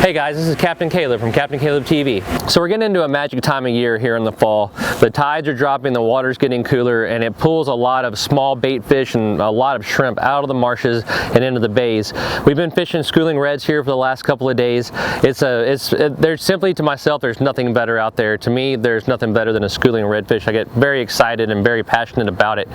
Hey guys, this is Captain Caleb from Captain Caleb TV. So we're getting into a magic time of year here in the fall. The tides are dropping, the water's getting cooler, and it pulls a lot of small bait fish and a lot of shrimp out of the marshes and into the bays. We've been fishing schooling reds here for the last couple of days. There's simply, to myself, there's nothing better out there. To me, there's nothing better than a schooling redfish. I get very excited and very passionate about it.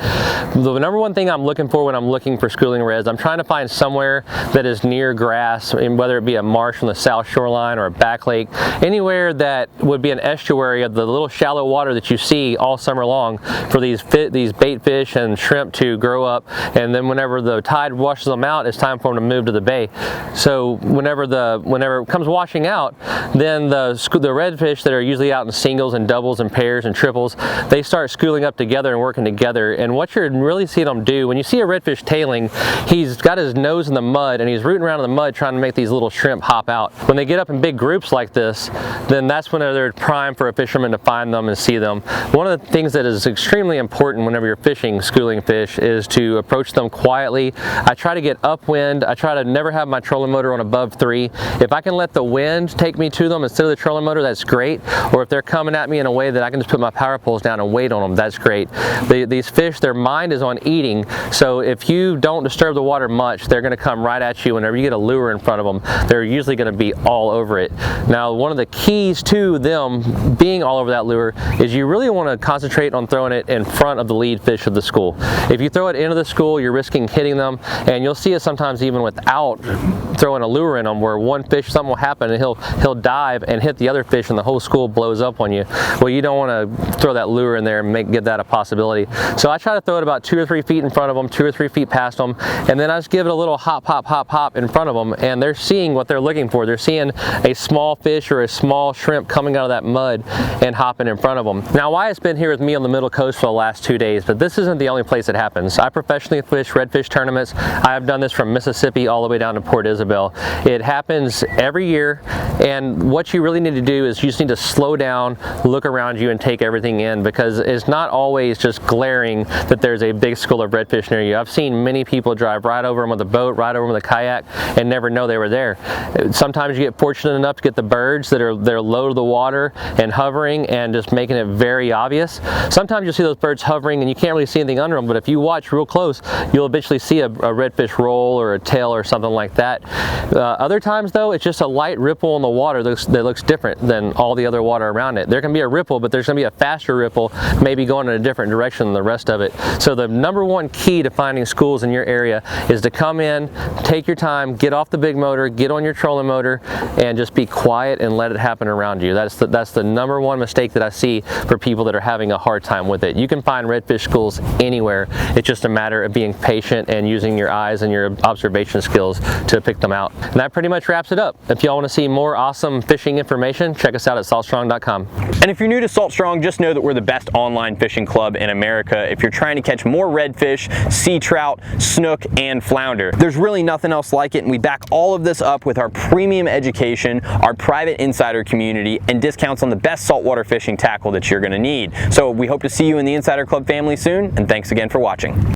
The number one thing I'm looking for when I'm looking for schooling reds, I'm trying to find somewhere that is near grass, and whether it be a marsh on the south shoreline or a back lake, anywhere that would be an estuary of the little shallow water that you see all summer long for these bait fish and shrimp to grow up, and then whenever the tide washes them out, it's time for them to move to the bay. So whenever it comes washing out, then the redfish that are usually out in singles and doubles and pairs and triples, they start schooling up together and working together. And what you're really seeing them do, when you see a redfish tailing, he's got his nose in the mud and he's rooting around in the mud trying to make these little shrimp hop out. When they get up in big groups like this, then that's when they're prime for a fisherman to find them and see them. One of the things that is extremely important whenever you're fishing schooling fish is to approach them quietly. I try to get upwind. I try to never have my trolling motor on above 3. If I can let the wind take me to them instead of the trolling motor, that's great. Or if they're coming at me in a way that I can just put my power poles down and wait on them, that's great. These fish, their mind is on eating, so if you don't disturb the water much, they're going to come right at you. Whenever you get a lure in front of them, they're usually going to be all over it. Now, one of the keys to them being all over that lure is you really want to concentrate on throwing it in front of the lead fish of the school. If you throw it into the school, you're risking hitting them, and you'll see it sometimes even without throwing a lure in them, where one fish, something will happen and he'll dive and hit the other fish and the whole school blows up on you. Well, you don't want to throw that lure in there and give that a possibility. So I try to throw it about 2 or 3 feet in front of them, 2 or 3 feet past them, and then I just give it a little hop, hop, hop, hop in front of them, and they're seeing what they're looking for. They're seeing a small fish or a small shrimp coming out of that mud and hopping in front of them. Now, Wyatt's been here with me on the Middle Coast for the last 2 days, but this isn't the only place it happens. I professionally fish redfish tournaments. I have done this from Mississippi all the way down to Port Isabel. It happens every year, and what you really need to do is you just need to slow down, look around you, and take everything in, because it's not always just glaring that there's a big school of redfish near you. I've seen many people drive right over them with a boat, right over them with a kayak, and never know they were there. Sometimes you get fortunate enough to get the birds that are low to the water and hovering and just making it very obvious. Sometimes you'll see those birds hovering and you can't really see anything under them, but if you watch real close, you'll eventually see a redfish roll or a tail or something like that. Other times though, it's just a light ripple in the water that looks different than all the other water around it. There can be a ripple, but there's going to be a faster ripple, maybe going in a different direction than the rest of it. So the number one key to finding schools in your area is to come in, take your time, get off the big motor, get on your trolling motor, and just be quiet and let it happen around you. That's the number one mistake that I see for people that are having a hard time with it. You can find redfish schools anywhere. It's just a matter of being patient and using your eyes and your observation skills to pick them out. And that pretty much wraps it up. If y'all want to see more awesome fishing information, check us out at saltstrong.com. And if you're new to Salt Strong, just know that we're the best online fishing club in America if you're trying to catch more redfish, sea trout, snook, and flounder. There's really nothing else like it, and we back all of this up with our premium education, our private insider community, and discounts on the best saltwater fishing tackle that you're going to need. So we hope to see you in the Insider Club family soon, and thanks again for watching.